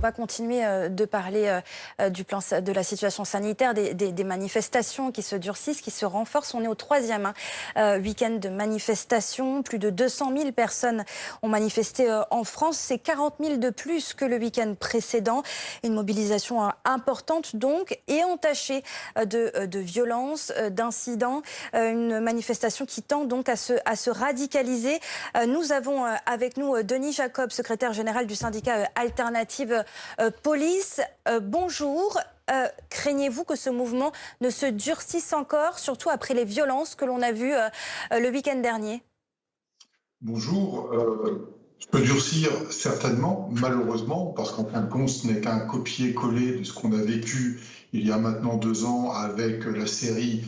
va continuer de parler de la situation sanitaire, des manifestations qui se durcissent, qui se renforcent. On est au troisième week-end de manifestation. Plus de 200 000 personnes ont manifesté en France. C'est 40 000 de plus que le week-end précédent. Une mobilisation importante donc et entachée de violences, d'incidents. Une manifestation qui tend donc à se radicaliser. Nous avons avec nous Denis Jacob, secrétaire général du syndicat Alternative Police. Bonjour. Craignez-vous que ce mouvement ne se durcisse encore, surtout après les violences que l'on a vues le week-end dernier? Bonjour. Se durcir certainement, malheureusement, parce qu'en fin de compte, ce n'est qu'un copier-coller de ce qu'on a vécu il y a maintenant 2 ans avec la série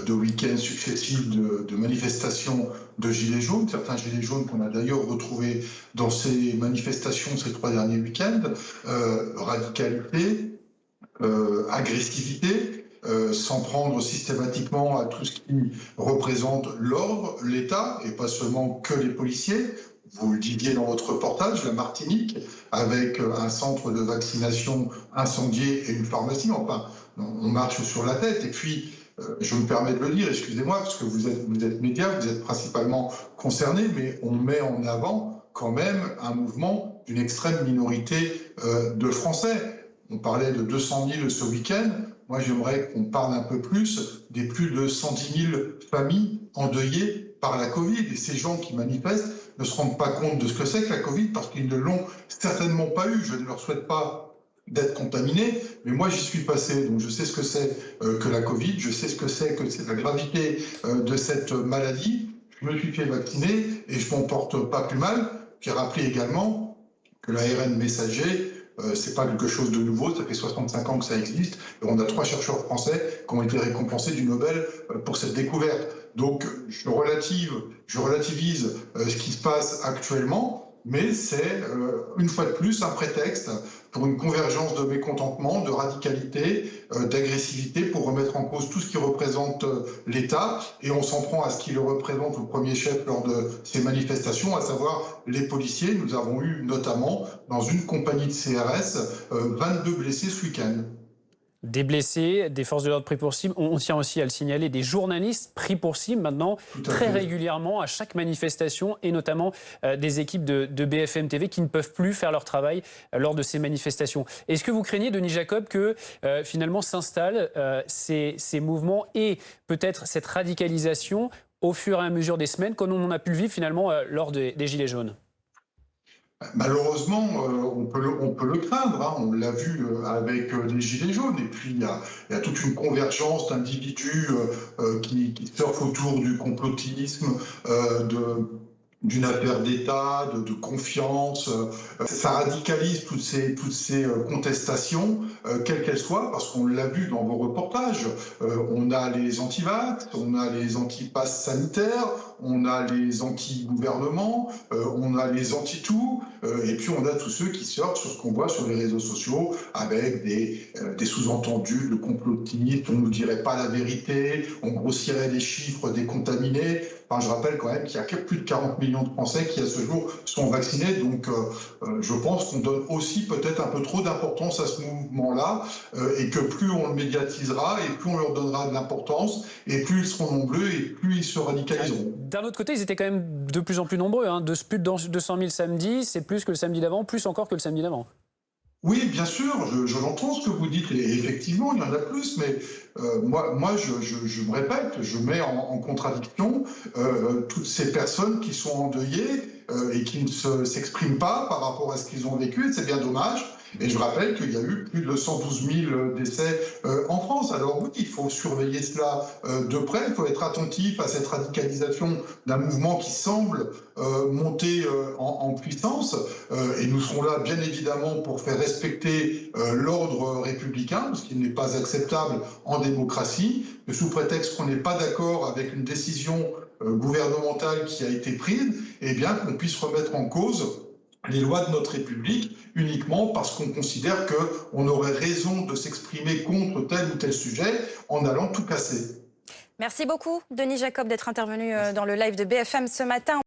de week-ends successifs de manifestations de gilets jaunes, certains gilets jaunes qu'on a d'ailleurs retrouvés dans ces manifestations ces 3 derniers week-ends, radicalité, agressivité, s'en prendre systématiquement à tout ce qui représente l'ordre, l'État, et pas seulement que les policiers. Vous le disiez dans votre reportage, la Martinique, avec un centre de vaccination incendié et une pharmacie, enfin, on marche sur la tête. Et puis, je me permets de le dire, excusez-moi, parce que vous êtes médias, vous êtes principalement concernés, mais on met en avant quand même un mouvement d'une extrême minorité de Français. On parlait de 200 000 ce week-end. Moi, j'aimerais qu'on parle un peu plus des plus de 110 000 familles endeuillées par la Covid. Et ces gens qui manifestent ne se rendent pas compte de ce que c'est que la Covid parce qu'ils ne l'ont certainement pas eu. Je ne leur souhaite pas d'être contaminés, mais moi j'y suis passé, donc je sais ce que c'est que la Covid, je sais ce que c'est la gravité de cette maladie. Je me suis fait vacciner et je m'en porte pas plus mal. J'ai rappelé également que l'ARN messager, c'est pas quelque chose de nouveau, ça fait 65 ans que ça existe, et on a 3 chercheurs français qui ont été récompensés du Nobel pour cette découverte. Donc je relativise ce qui se passe actuellement, mais c'est une fois de plus un prétexte pour une convergence de mécontentement, de radicalité, d'agressivité, pour remettre en cause tout ce qui représente l'État, et on s'en prend à ce qui le représente au premier chef lors de ces manifestations, à savoir les policiers. Nous avons eu notamment, dans une compagnie de CRS, 22 blessés ce week-end. Des blessés, des forces de l'ordre pris pour cible. On tient aussi à le signaler, des journalistes pris pour cible maintenant très régulièrement à chaque manifestation, et notamment des équipes de BFM TV qui ne peuvent plus faire leur travail lors de ces manifestations. Est-ce que vous craignez, Denis Jacob, que finalement s'installent ces mouvements et peut-être cette radicalisation au fur et à mesure des semaines, comme on a pu le vivre finalement lors des Gilets jaunes? Malheureusement, on peut le craindre, hein. On l'a vu avec les Gilets jaunes. Et puis, il y a toute une convergence d'individus qui surfent autour du complotisme, d'une affaire d'État, de confiance. Ça radicalise toutes ces contestations, quelles qu'elles soient, parce qu'on l'a vu dans vos reportages. On a les anti-vax, on a les anti-pass sanitaires, on a les anti-gouvernement, on a les anti-tout, et puis on a tous ceux qui sortent sur ce qu'on voit sur les réseaux sociaux avec des sous-entendus, le complotisme, on ne nous dirait pas la vérité, on grossirait les chiffres des contaminés. Enfin, je rappelle quand même qu'il y a plus de 40 millions de Français qui à ce jour sont vaccinés, donc je pense qu'on donne aussi peut-être un peu trop d'importance à ce mouvement-là, et que plus on le médiatisera et plus on leur donnera de l'importance, et plus ils seront nombreux et plus ils se radicaliseront. D'un autre côté, ils étaient quand même de plus en plus nombreux, hein. Plus de 200 000 samedi, c'est plus que le samedi d'avant, plus encore que le samedi d'avant. Oui, bien sûr, j'entends ce que vous dites, et effectivement, il y en a plus, mais moi je me répète, je mets en contradiction toutes ces personnes qui sont endeuillées et qui ne s'expriment pas par rapport à ce qu'ils ont vécu, et c'est bien dommage. Et je rappelle qu'il y a eu plus de 112 000 décès en France. Alors oui, il faut surveiller cela de près, il faut être attentif à cette radicalisation d'un mouvement qui semble monter en puissance. Et nous serons là, bien évidemment, pour faire respecter l'ordre républicain, parce qu'il n'est pas acceptable en démocratie, que sous prétexte qu'on n'est pas d'accord avec une décision gouvernementale qui a été prise, eh bien qu'on puisse remettre en cause les lois de notre République uniquement parce qu'on considère qu'on aurait raison de s'exprimer contre tel ou tel sujet en allant tout casser. Merci beaucoup, Denis Jacob, d'être intervenu dans le live de BFM ce matin.